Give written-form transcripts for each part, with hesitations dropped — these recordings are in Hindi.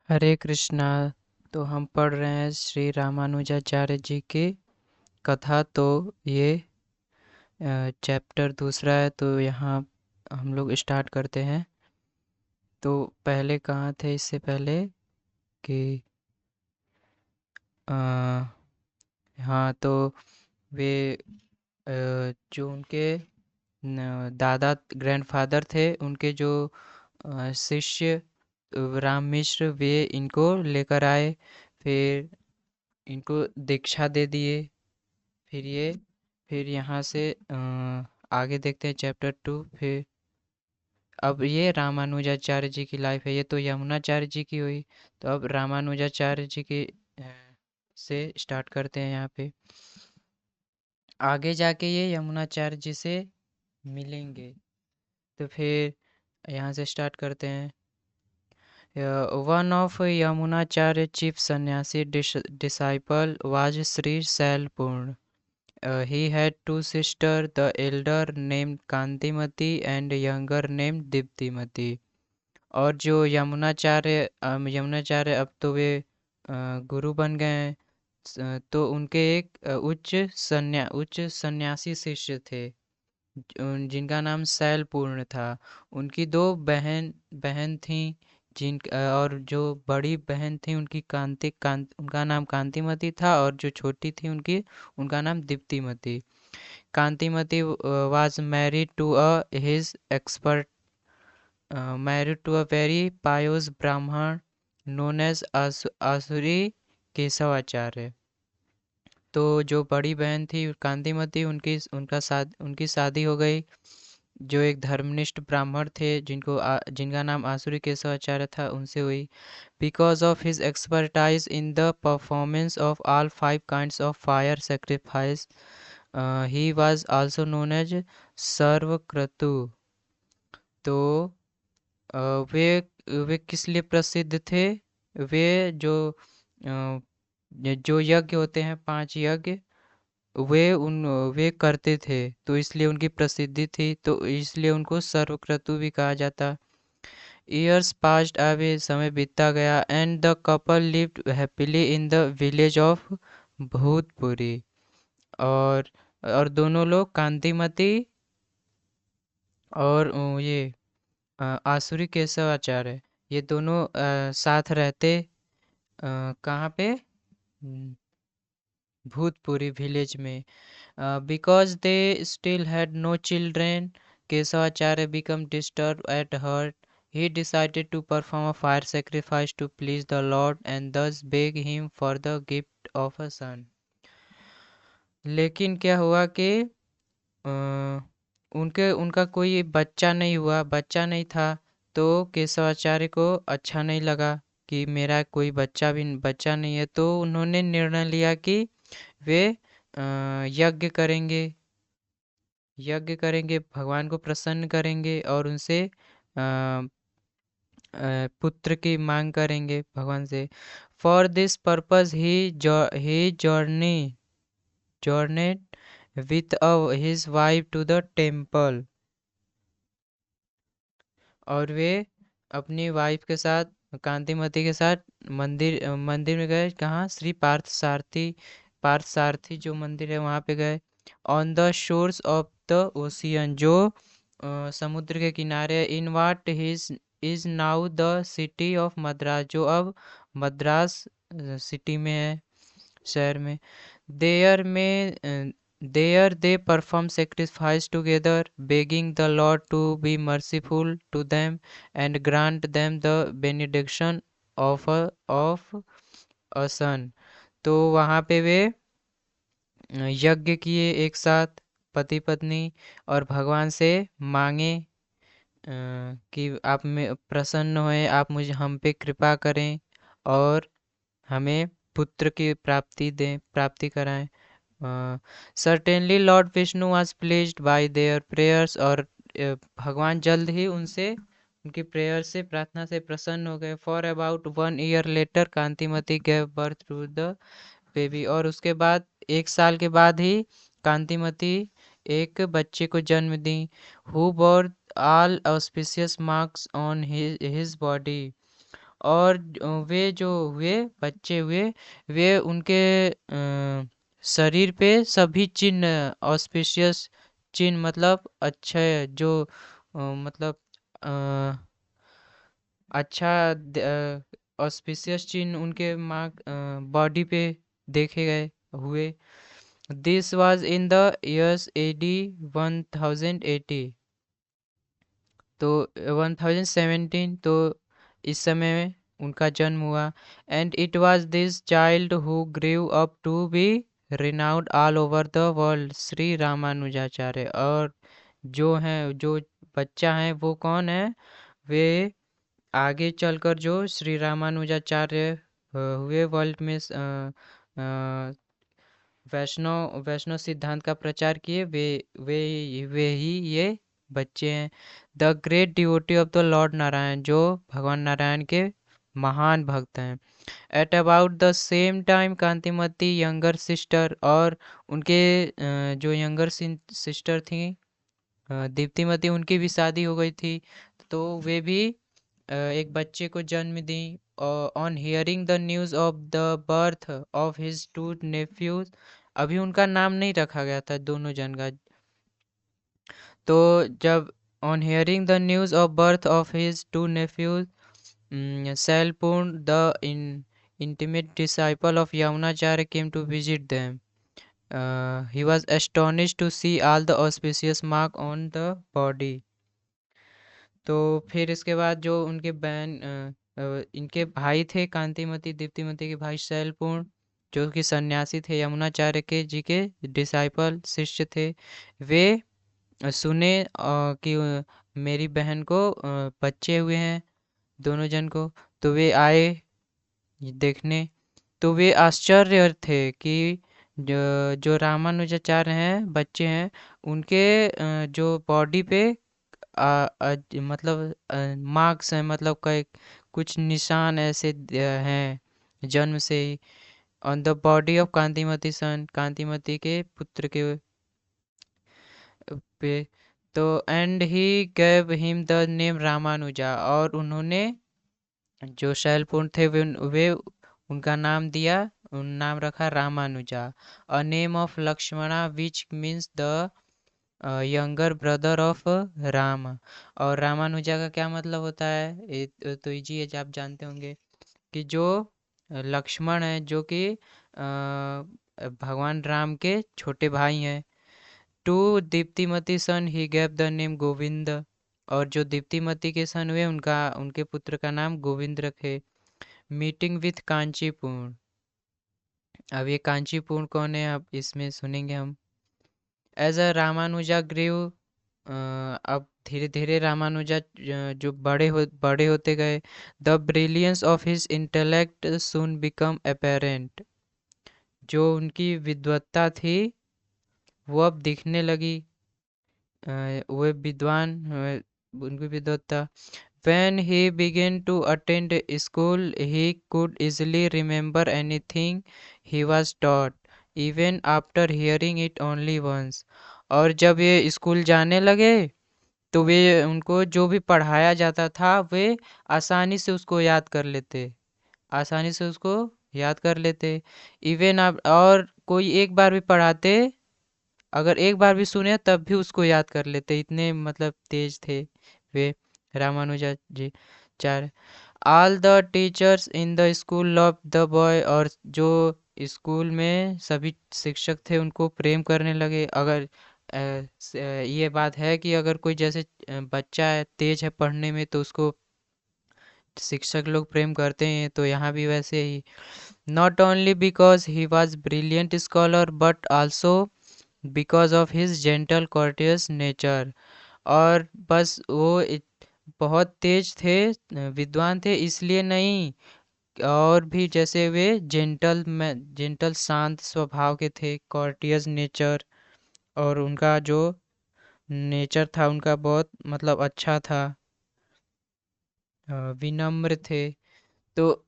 हरे कृष्णा। तो हम पढ़ रहे हैं श्री रामानुजाचार्य जी की कथा। तो ये चैप्टर दूसरा है। तो यहाँ हम लोग स्टार्ट करते हैं। तो पहले कहाँ थे इससे पहले कि अ, हाँ, तो वे जो उनके दादा ग्रैंडफादर थे, उनके जो शिष्य राम मिश्र, वे इनको लेकर आए। फिर इनको दीक्षा दे दिए। फिर यहाँ से आगे देखते हैं चैप्टर 2। फिर अब ये रामानुजाचार्य जी की लाइफ है। ये तो यमुनाचार्य जी की हुई। तो अब रामानुजाचार्य जी की से स्टार्ट करते हैं यहाँ पे। आगे जाके ये यमुनाचार्य जी से मिलेंगे। तो फिर यहाँ से स्टार्ट करते हैं। One of Yamunacharya chief sannyasi disciple was Sri Sailpurna. He had two sisters, the elder named Kanthimathi and younger named दीप्तिमती। और जो यमुनाचार्य अब तो वे गुरु बन गए हैं। तो उनके एक उच्च सन्यासी शिष्य थे, जिनका नाम शैलपूर्ण था। उनकी दो बहन थीं, और जो बड़ी बहन थी उनकी उनका नाम कांतिमती था, और जो छोटी थी उनका नाम दीप्तिमती। Kanthimathi was married to a very pious Brahman known as आसुरी केशवाचार्य। तो जो बड़ी बहन थी कांतिमती, उनकी शादी हो गई जो एक धर्मनिष्ठ ब्राह्मण थे, जिनका नाम आसुरी केशवाचार्य था, उनसे हुई। Because of his expertise in the performance of all 5 kinds of fire sacrifice, he was also known as Sarvakratu. तो अ, वे किस लिए प्रसिद्ध थे? वे अ, जो यज्ञ होते हैं, 5 यज्ञ, वे करते थे, तो इसलिए उनकी प्रसिद्धि थी। तो इसलिए उनको सर्वक्रतु भी कहा जाता। ईयर्स पास्ड अवे, समय बीतता गया, and the couple lived happily in the village of Bhutapuri. और दोनों लोग, कांतिमती और आसुरी केशवाचार्य, ये दोनों साथ रहते। कहाँ पे? भूतपुरी विलेज में। Because they still had no children, Keshavacharya became disturbed at heart. He decided to perform a fire sacrifice to please the Lord and thus beg him for the gift of a son. लेकिन क्या हुआ कि उनका कोई बच्चा नहीं था। तो केशवाचार्य को अच्छा नहीं लगा कि मेरा कोई बच्चा नहीं है। तो उन्होंने निर्णय लिया कि वे यज्ञ करेंगे, भगवान को प्रसन्न करेंगे और उनसे पुत्र की मांग करेंगे भगवान से। For this purpose he journeyed with his wife to the temple। और वे अपनी वाइफ के साथ, कांतिमती के साथ मंदिर में गए। कहाँ? श्री पार्थसारथी जो मंदिर है वहाँ पे गए। On the shores of the ocean, जो समुद्र के किनारे। In what is now the city of Madras, जो अब मद्रास सिटी में है, शहर में। देयर में There they perform sacrifice together, begging the Lord to be merciful to them and grant them the benediction of a son। तो वहाँ पे वे यज्ञ किए एक साथ, पति पत्नी, और भगवान से मांगे कि आप में प्रसन्न होए, आप हम पे कृपा करें और हमें पुत्र की प्राप्ति कराएं। Certainly Lord Vishnu was pledged bye there prayers. और भगवान जल्द ही उनकी प्रेयर से, प्रार्थना से प्रसन्न हो गए। For about 1 year later Kantimati gave birth to the baby. और उसके बाद 1 साल के बाद ही कांतिमती एक बच्चे को जन्म दी। Who bore all auspicious marks on his body. और वे जो हुए बच्चे हुए, वे उनके शरीर पे सभी चिन्ह, ऑस्पिशियस चिन्ह मतलब अच्छे, जो मतलब अ, अच्छा ऑस्पिशियस चिन्ह उनके माँ बॉडी पे देखे गए हुए। This was in the years AD 1080, तो 1017, तो इस समय में उनका जन्म हुआ। And it was this child who grew up to be renowned all over the world, Shri Ramanujacharya. और जो बच्चा है वो कौन है? वे आगे चलकर जो श्री रामानुजाचार्य हुए, वर्ल्ड में वैष्णव वैष्णव सिद्धांत का प्रचार किए, वे ही ये बच्चे हैं। The great devotee of the Lord Narayan, जो भगवान नारायण के महान भक्त हैं। At about the same time Kanthimathi younger sister, और उनके जो यंगर सिस्टर थी दीप्तिमती, उनकी भी शादी हो गई थी, तो वे भी एक बच्चे को जन्म दी। On hearing the news of the birth of his two nephews, अभी उनका नाम नहीं रखा गया था दोनों जन का। तो जब on hearing the news of birth of his two nephews, Shailapurna the intimate disciple of Yamunacharya came to visit them. He was astonished to see all the auspicious mark on the body. तो फिर इसके बाद जो उनके बहन इनके भाई थे, कांतिमती दीप्तिमती के भाई शैलपूर्ण, जो कि सन्यासी थे, यमुनाचार्य के जी के डिसाइपल शिष्य थे, वे सुने कि मेरी बहन को बच्चे हुए हैं दोनों जन को। तो वे आए देखने, तो वे आश्चर्य थे कि जो रामानुजाचार्य हैं बच्चे हैं, उनके जो बॉडी पे मतलब मार्क्स हैं, मतलब कई कुछ निशान ऐसे हैं जन्म से ही, on the body of Kantimati son, Kantimati के पुत्र के पे। तो and he gave him the name Ramanuja, और उन्होंने जो शैलपूर्ण थे वे उनका नाम दिया, नाम रखा Ramanuja. A name of Lakshmana which means the younger brother of Ram. और रामानुजा का क्या मतलब होता है? तो इजी है, आप जानते होंगे कि जो लक्ष्मण है, जो कि भगवान राम के छोटे भाई हैं। To Diptimati son he gave the name Govind, और जो दीप्तिमती के सन हुए उनके पुत्र का नाम गोविंद रखे। मीटिंग विथ कांचीपुर, अब ये कांचीपुर कौन है, अब इसमें सुनेंगे हम। एज अ रामानुजा ग्रीव, अब धीरे धीरे रामानुजा जो बड़े होते गए। The brilliance of his intellect soon become apparent, जो उनकी विद्वत्ता थी वो अब दिखने लगी। वे विद्वान, उनकी विद्वत्ता। When he began to attend school, he could easily remember anything he was taught, even after hearing it only once. और जब ये स्कूल जाने लगे, तो वे उनको जो भी पढ़ाया जाता था वे आसानी से उसको याद कर लेते, आसानी से उसको याद कर लेते। इवन आप और कोई एक बार भी पढ़ाते, अगर एक बार भी सुने तब भी उसको याद कर लेते, इतने मतलब तेज थे वे रामानुजा जी चार। All the teachers in the school love the boy, और जो स्कूल में सभी शिक्षक थे उनको प्रेम करने लगे। अगर ये बात है कि अगर कोई जैसे बच्चा है, तेज है पढ़ने में, तो उसको शिक्षक लोग प्रेम करते हैं, तो यहाँ भी वैसे ही। Not only because he was brilliant scholar but also because of his gentle courteous nature, और बस वो बहुत तेज थे, विद्वान थे इसलिए नहीं, और भी जैसे वे जेंटल शांत स्वभाव के थे, कॉर्टियस नेचर, और उनका जो नेचर था उनका बहुत मतलब अच्छा था, विनम्र थे। तो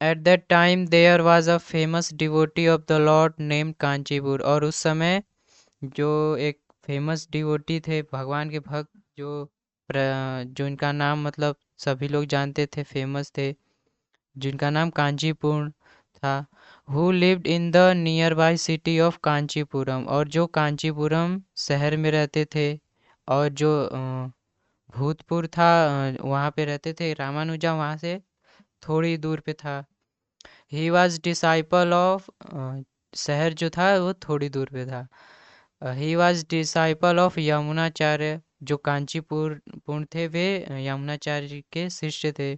at that time there was a famous devotee of the lord named Kanchipur, और उस समय जो एक फेमस डिवोटी थे, भगवान के भक्त, जो इनका नाम मतलब सभी लोग जानते थे, फेमस थे, जिनका नाम कांचीपुरम था। Who lived in the near by city of Kanchipuram, और जो कांचीपुरम शहर में रहते थे, और जो भूतपुर था वहाँ पे रहते थे। रामानुजा वहाँ से थोड़ी दूर पे था। ही वॉज डिसाइपल ऑफ, शहर जो था वो थोड़ी दूर पे था। He was disciple of Yamunacharya, जो कांचीपुर पुर थे वे यमुनाचार्य के शिष्य थे।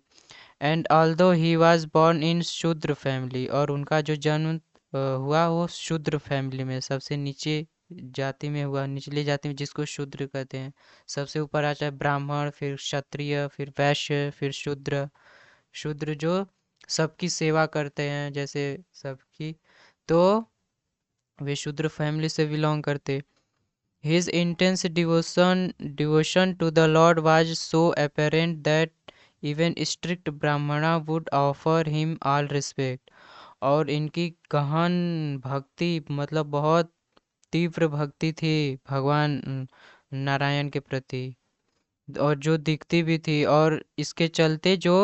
And although he was born in शूद्र फैमिली, और उनका जो जन्म हुआ वो शूद्र फैमिली में, सबसे नीचे जाति में हुआ, निचली जाति में, जिसको शूद्र कहते हैं। सबसे ऊपर आता है ब्राह्मण, फिर क्षत्रिय, फिर वैश्य, फिर शूद्र। शूद्र जो सबकी सेवा करते हैं, जैसे सबकी, तो वे शूद्र फैमिली से बिलोंग करते। His intense devotion to the Lord was so apparent that even strict Brahmana would offer him all respect. और इनकी गहन भक्ति, मतलब बहुत तीव्र भक्ति थी भगवान नारायण के प्रति, और जो दिखती भी थी। और इसके चलते जो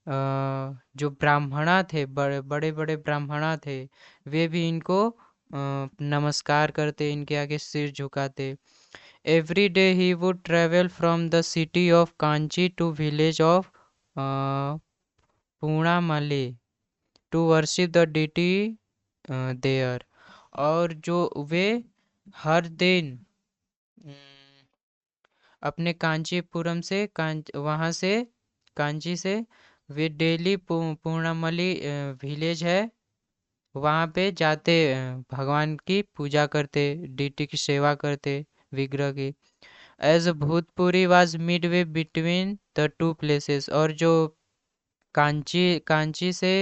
ब्राह्मणा थे, बड़े बड़े बड़े ब्राह्मणा थे, वे भी इनको नमस्कार करते, इनके आगे सिर झुकाते। Every day he would travel from the city of Kanchi to village of Poonamallee to worship the deity there. और जो वे हर दिन अपने कांचीपुरम से वहाँ से कांची से वे डेली पूर्णामली विलेज है, वहाँ पे जाते, भगवान की पूजा करते, डीटी की सेवा करते, विग्रह की। As Bhutapuri was midway between the two places, और जो कांची से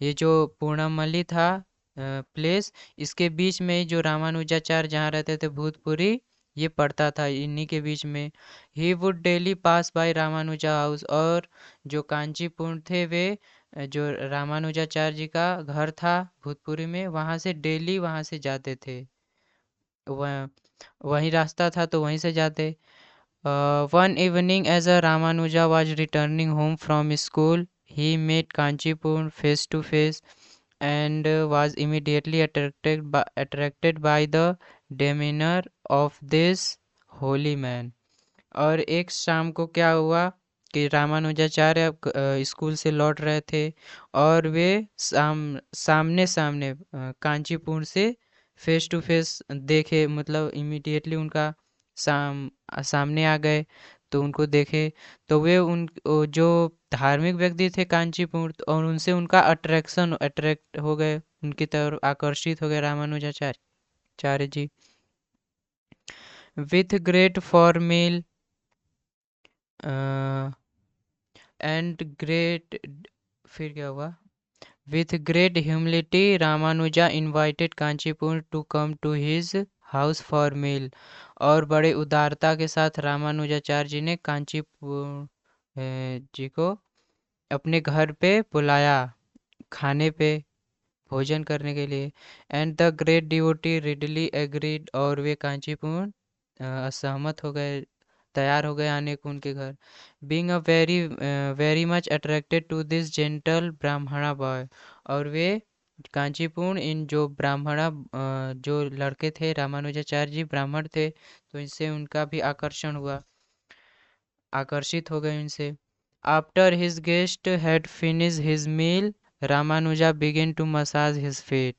ये जो पूर्णामली था प्लेस, इसके बीच में ही जो रामानुजाचार्य जहाँ रहते थे, भूतपुरी, ये पड़ता था इन्हीं के बीच में। He would daily pass by Ramanuja house, और जो कांचीपुर थे वे जो रामानुजाचार्य जी का घर था भूतपुरी में, वहाँ से डेली वहाँ से जाते थे। वहीं रास्ता था तो वहीं से जाते। One evening, as a Ramanuja was returning home from school, he met Kanchipur face to face and was immediately attracted by the demeanor of this holy man. और एक शाम को क्या हुआ कि रामानुजाचार्य स्कूल से लौट रहे थे, और वे सामने सामने कांचीपुर से फेस टू फेस देखे, मतलब इमीडिएटली उनका सामने आ गए, तो उनको देखे, तो वे जो धार्मिक व्यक्ति थे कांचीपुर, और उनसे उनका अट्रैक्ट हो गए, उनकी तरफ आकर्षित हो गए Ramanujacharya ji. With great formal and great, फिर क्या हुआ, with great humility Ramanuja invited Kanchipur to come to his house for meal, और बड़े उदारता के साथ रामानुजाचार्य जी ने कांचीपुर जी को अपने घर पे बुलाया, खाने पे, भोजन करने के लिए। And the great devotee readily agreed, और वे कांचीपुर असहमत हो गए, तैयार हो गए आने को उनके घर। Being a very much attracted to this gentle Brahmana boy, और वे कांचीपुर इन जो ब्राह्मणा जो लड़के थे, रामानुजाचार्य जी ब्राह्मण थे, तो इनसे उनका भी आकर्षण हुआ, आकर्षित हो गए इनसे। After his guest had finish his meal Ramanuja begin to massage his feet,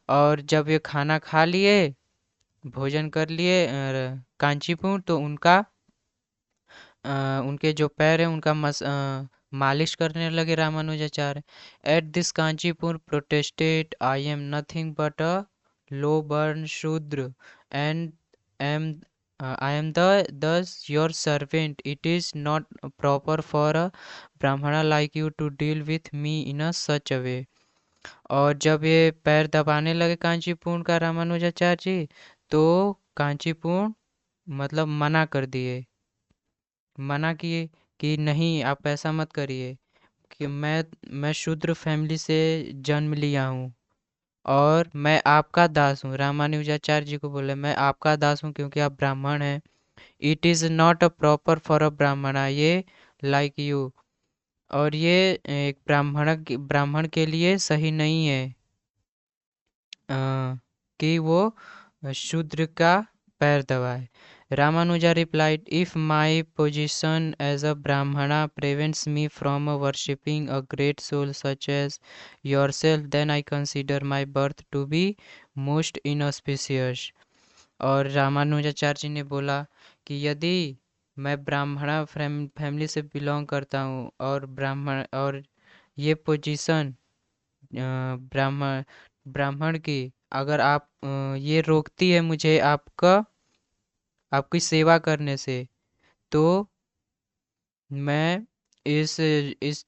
और जब ये खाना खा लिए, भोजन कर लिए कांचीपुर, तो उनके जो पैर हैं उनका मालिश करने लगे Ramanujacharya. At this Kanchipur protested, I am nothing but a low born Shudra and am I am thus your servant, it is not proper for a Brahmana like you to deal with me in a such a way. और जब ये पैर दबाने लगे कांचीपुर का रामानुजाचार्य जी, तो कांचीपुर मतलब मना किए कि नहीं, आप ऐसा मत करिए, कि मैं शूद्र फैमिली से जन्म लिया हूँ, और मैं आपका दास हूँ। रामानुजाचार्य जी को बोले, मैं आपका दास हूँ क्योंकि आप ब्राह्मण हैं। It is not a proper for a ब्राह्मणा, ये लाइक यू। और ये एक ब्राह्मण के लिए सही नहीं है अ, कि वो शूद्र का पैर दबाए। Ramanuja replied, if my position as a brahmana prevents me from worshipping a great soul such as yourself, then I consider my birth to be most inauspicious। और रामानुजाचार्य जी ने बोला कि यदि मैं ब्राह्मणा फैमिली से बिलोंग करता हूँ और ब्राह्मण और ये पोजीशन ब्राह्मण ब्राह्मण की अगर आप ये रोकती है मुझे आपकी सेवा करने से, तो मैं इस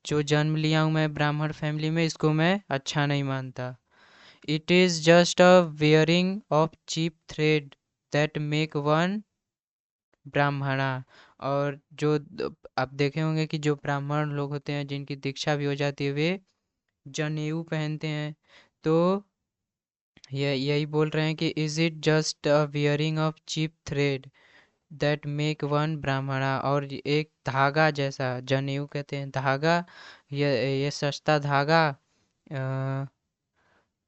जो जन्म लिया हूँ मैं ब्राह्मण फैमिली में, इसको मैं अच्छा नहीं मानता। It is just a wearing of cheap thread that make one Brahmana. और आप देखे होंगे कि जो ब्राह्मण लोग होते हैं जिनकी दीक्षा भी हो जाती है, वे जनेऊ पहनते हैं। तो ये यही बोल रहे हैं कि is it just a wearing of cheap thread that make one Brahmana. और एक धागा जैसा, जनेऊ कहते हैं धागा, ये सस्ता धागा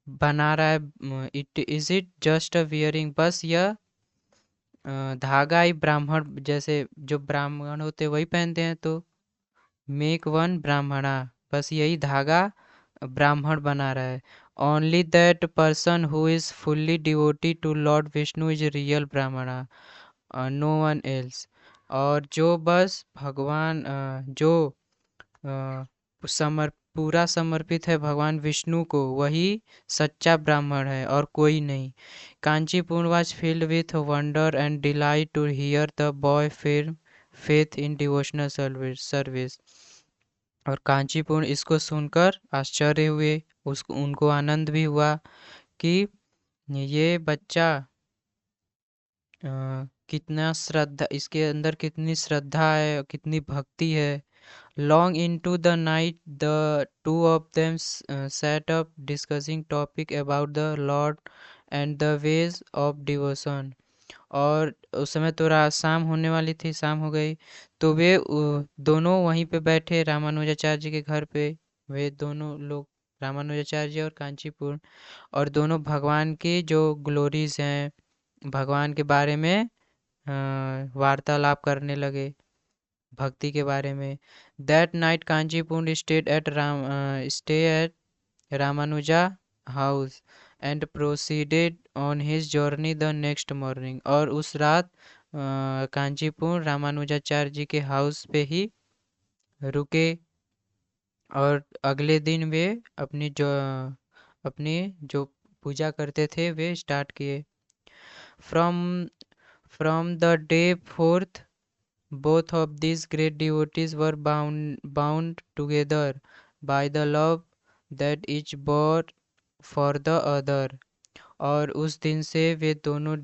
बना रहा है। It is it just a wearing, बस यह धागा ही ब्राह्मण जैसे जो ब्राह्मण होते वही पहनते हैं, तो मेक वन ब्राह्मणा, बस यही धागा ब्राह्मण बना रहा है। Only that person who is fully devoted to lord Vishnu is real Brahmana, no one else. और जो बस भगवान जो पूरा समर्पित है भगवान विष्णु को, वही सच्चा ब्राह्मण है और कोई नहीं। Kanchipuram was filled with wonder and delight to hear the boy firm faith in devotional service। और कांचीपुरम इसको सुनकर आश्चर्य हुए, उनको आनंद भी हुआ कि ये बच्चा कितना श्रद्धा, इसके अंदर कितनी श्रद्धा है, कितनी भक्ति है। Long into the night, the two of them sat up discussing topic about the Lord and the ways of devotion। और उस समय तो रात शाम होने वाली थी, शाम हो गई, तो वे दोनों वहीं पे बैठे रामानुजाचार्य जी के घर पे। वे दोनों लोग रामानुजाचार्य जी और कांचीपुर, और दोनों भगवान की जो ग्लोरीज हैं, भगवान के बारे में वार्तालाप करने लगे, भक्ति के बारे में। That night Kanchipur stay at Ramanuja house and proceeded on his journey the next morning. और उस रात कांचीपुर रामानुजाचार्य जी के हाउस पे ही रुके, और अगले दिन वे अपनी जो पूजा करते थे वे स्टार्ट किए। From from the day fourth both of these great devotees were bound together by the love that each bore for the other। और उस दिन से वे दोनों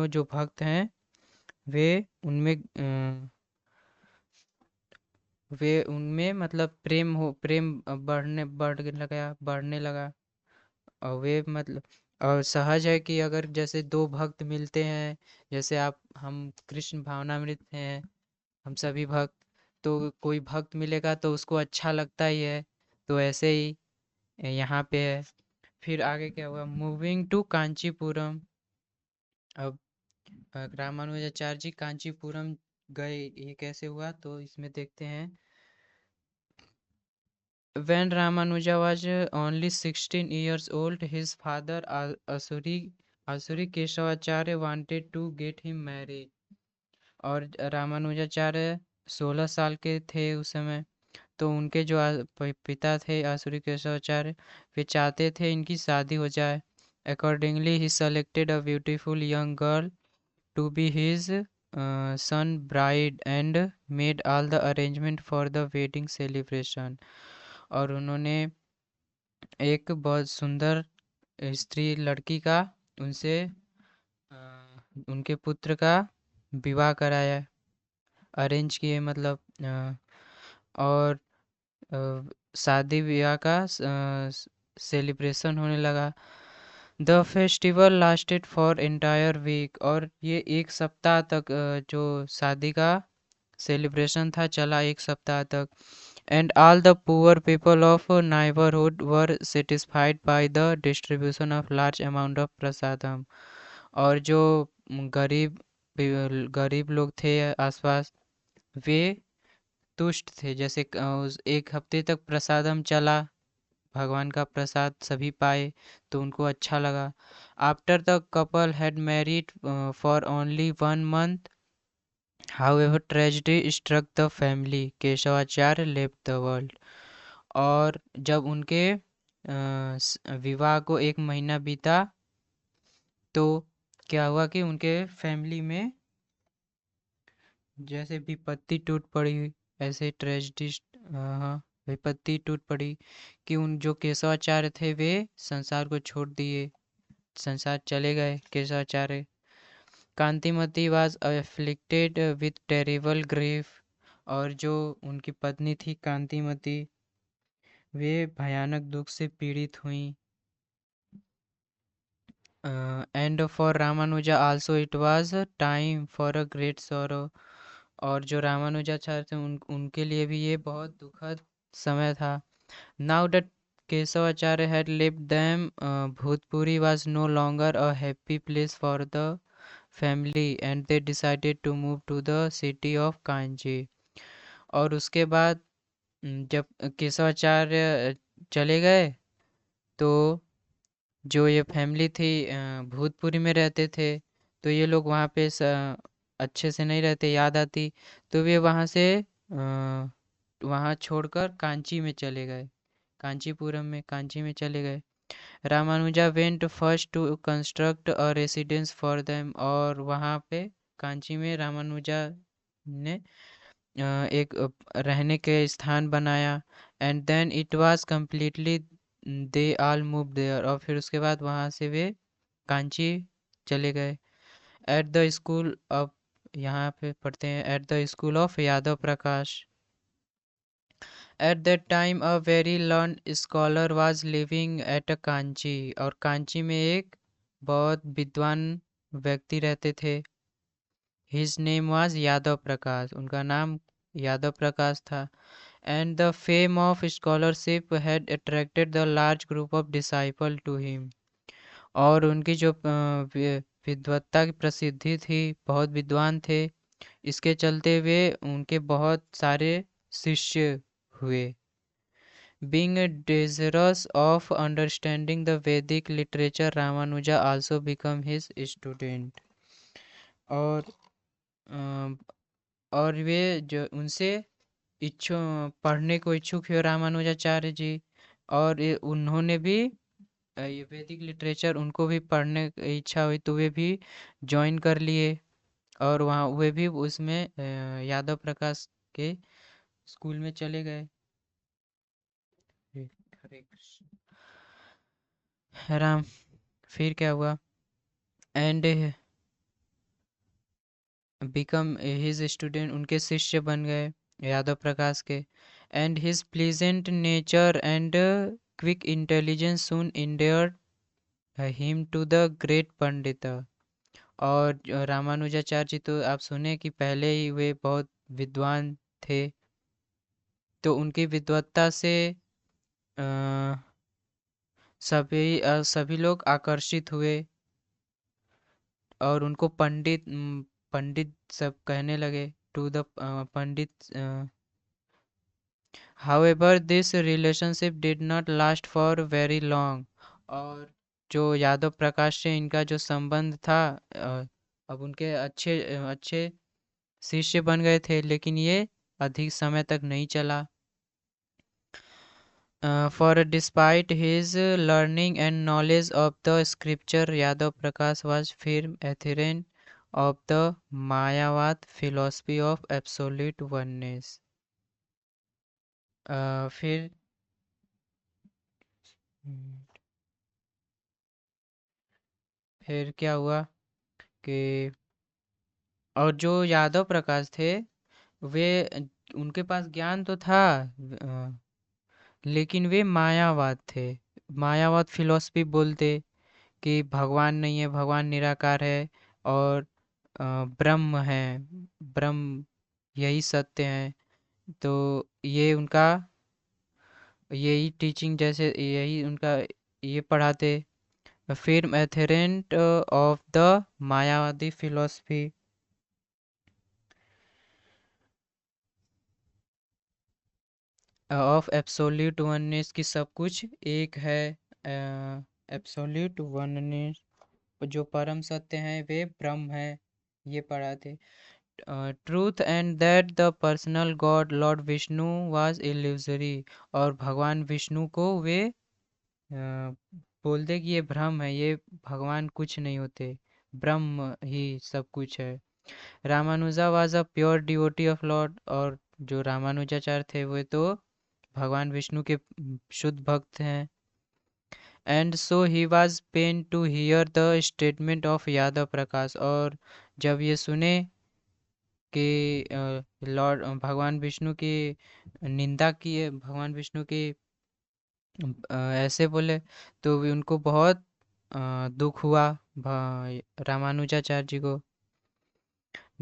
जो भक्त हैं, वे उनमें मतलब प्रेम बढ़ने लगा। और वे मतलब, और सहज है कि अगर जैसे दो भक्त मिलते हैं, जैसे हम कृष्ण भावनामृत हैं, हम सभी भक्त, तो कोई भक्त मिलेगा तो उसको अच्छा लगता ही है, तो ऐसे ही यहाँ पे है। फिर आगे क्या हुआ, मूविंग टू कांचीपुरम। अब रामानुजाचार्य जी कांचीपुरम गए, ये कैसे हुआ तो इसमें देखते हैं। When Ramanuja was only 16 years old, his father Asuri Keshavacharya wanted to get him married। और रामानुजाचार्य 16 साल के थे उस समय, तो उनके जो पिता थे आसुरी केशवाचार्य, वे चाहते थे इनकी शादी हो जाए। Accordingly, he selected a beautiful young girl to be his son bride and made all the arrangement for the wedding celebration। और उन्होंने एक बहुत सुंदर स्त्री लड़की का उनसे उनके पुत्र का विवाह कराया, अरेंज किए मतलब। और शादी ब्याह का सेलिब्रेशन होने लगा। The festival lasted for entire week. और ये एक सप्ताह तक जो शादी का सेलिब्रेशन था, चला 1 सप्ताह तक। And all the poor people of neighbourhood were satisfied by the distribution of large amount of prasadam. और जो गरीब लोग थे आसपास, वे तुष्ट थे। जैसे उस 1 हफ्ते तक प्रसादम चला, भगवान का प्रसाद सभी पाए, तो उनको अच्छा लगा। After the couple had married for only 1 month, however tragedy struck the family, Keshavacharya left the world। और जब उनके विवाह को 1 महीना बीता, तो क्या हुआ कि उनके फैमिली में जैसे विपत्ति टूट पड़ी, ऐसे ट्रेजिडी, हाँ, विपत्ति टूट पड़ी कि उन जो केशवाचार्य थे वे संसार को छोड़ दिए, संसार चले गए Keshavacharya. Kanthimathi was afflicted with terrible grief. और जो उनकी पत्नी थी कांतिमती, वे भयानक दुख से पीड़ित हुई। And for Ramanuja also it was time for a great sorrow. और जो रामानुजाचार्य थे उनके लिए भी ये बहुत दुखद समय था। Now that Keshavacharya had left them, Bhutpuri was no longer a happy place for the family and they decided to move to the city of Kanchi। और उसके बाद जब केशवाचार्य चले गए, तो जो ये फैमिली थी भूतपुरी में रहते थे, तो ये लोग वहाँ पे अच्छे से नहीं रहते, याद आती, तो वे वहाँ छोड़कर कांची में चले गए, कांचीपुरम में, कांची में चले गए। Ramanuja went first to construct a residence for them. और वहाँ पे कांची में रामानुजा ने एक रहने के स्थान बनाया। And then it was completely they all move there. और फिर उसके बाद वहाँ से वे कांची चले गए। एट द स्कूल ऑफ, यहाँ पे पढ़ते हैं, at the school of Yadav Prakash. At that time a very learn scholar was living at Kanchi. और कांची में एक बहुत विद्वान व्यक्ति रहते थे। His name was Yadav Prakash, उनका नाम यादव प्रकाश था। And the fame of scholarship had attracted the large group of disciple to him. और उनकी जो विद्वत्ता की प्रसिद्धि थी, बहुत विद्वान थे, इसके चलते वे उनके बहुत सारे शिष्य हुए। Being desirous of understanding the Vedic literature, Ramanuja also became his student। और और वे जो उनसे इच्छु पढ़ने को इच्छुक हुए रामानुजाचार्य जी। और उन्होंने भी ये वैदिक लिटरेचर उनको भी पढ़ने की इच्छा हुई, तो वे भी ज्वाइन कर लिए। और वहाँ वे भी उसमें यादव प्रकाश के स्कूल में चले गए। हरे कृष्ण राम। फिर क्या हुआ? एंड बिकम हिज स्टूडेंट, उनके शिष्य बन गए यादव प्रकाश के। And his pleasant nature and quick intelligence soon endeared him to the great pandit. और रामानुजाचार्य जी तो आप सुने कि पहले ही वे बहुत विद्वान थे, तो उनकी विद्वत्ता से सभी लोग आकर्षित हुए और उनको पंडित सब कहने लगे, to the pandit. However this relationship did not last for very long. और जो यादव प्रकाश से इनका जो संबंध था, अब उनके अच्छे अच्छे शिष्य बन गए थे, लेकिन ये अधिक समय तक नहीं चला। For despite his learning and knowledge of the scripture, Yadav Prakash was firm adherent of the Mayavad philosophy of absolute oneness। फिर फिर क्या हुआ कि और जो यादव प्रकाश थे, वे उनके पास ज्ञान तो था, लेकिन वे मायावाद थे। मायावाद फिलॉसफी बोलते कि भगवान नहीं है, भगवान निराकार है, और ब्रह्म है, ब्रह्म यही सत्य है। तो ये उनका यही टीचिंग, जैसे यही उनका ये पढ़ाते। फिर adherent of the Mayavadi philosophy of absolute oneness की सब कुछ एक है। एब्सोल्यूट वननेस, जो परम सत्य है वे ब्रह्म है, ये पढ़ाते। Truth and that the personal God Lord Vishnu was illusory, और भगवान विष्णु को वे बोलते कि ये भ्रम है, ये भगवान कुछ नहीं होते, ब्रह्म ही सब कुछ है। Ramanuja was a pure devotee of Lord, और जो रामानुजाचार्य थे वे तो भगवान विष्णु के शुद्ध भक्त हैं। And so he was pain to hear the statement of Yadav Prakash, और जब ये सुने कि लॉर्ड भगवान विष्णु की निंदा की है, भगवान विष्णु की ऐसे बोले, तो भी उनको बहुत दुख हुआ रामानुजाचार्य जी को।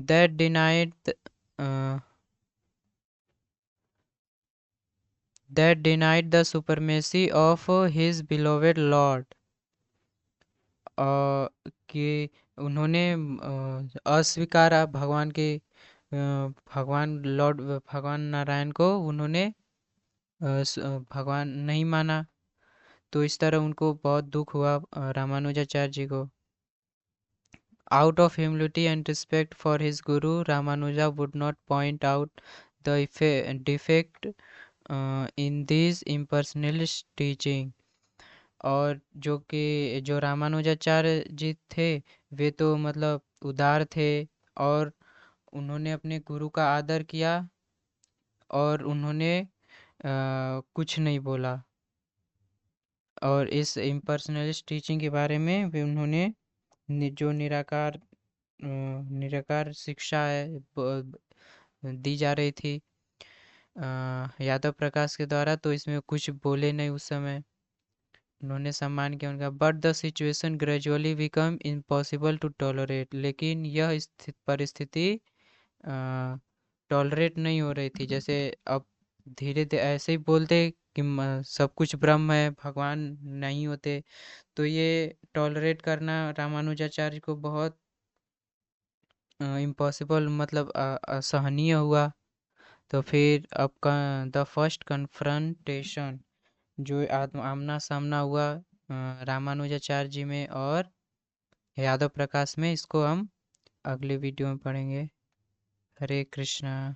That denied the supremacy of his beloved lord, कि उन्होंने अस्वीकारा भगवान के भगवान लॉर्ड भगवान नारायण को उन्होंने भगवान नहीं माना। तो इस तरह उनको बहुत दुख हुआ रामानुजाचार्य जी को। Out of humility and respect for his guru, Ramanuja would not point out the defect in this impersonalist teaching। और जो रामानुजाचार्य जी थे वे तो मतलब उदार थे, और उन्होंने अपने गुरु का आदर किया, और उन्होंने कुछ नहीं बोला। और इस इम्पर्सनलिस्ट टीचिंग के बारे में भी उन्होंने जो निराकार शिक्षा है दी जा रही थी यादव प्रकाश के द्वारा, तो इसमें कुछ बोले नहीं उस समय, उन्होंने सम्मान किया उनका। But the situation gradually become impossible to tolerate, लेकिन यह परिस्थिति टॉलरेट नहीं हो रही थी। जैसे अब धीरे धीरे ऐसे ही बोलते कि सब कुछ ब्रह्म है, भगवान नहीं होते, तो ये टॉलरेट करना रामानुजाचार्य को बहुत इम्पॉसिबल, मतलब असहनीय हुआ। तो फिर अब का द फर्स्ट कन्फ्रंटेशन, जो आमना सामना हुआ रामानुजाचार्य जी में और यादव प्रकाश में, इसको हम अगले वीडियो में पढ़ेंगे। हरे कृष्णा।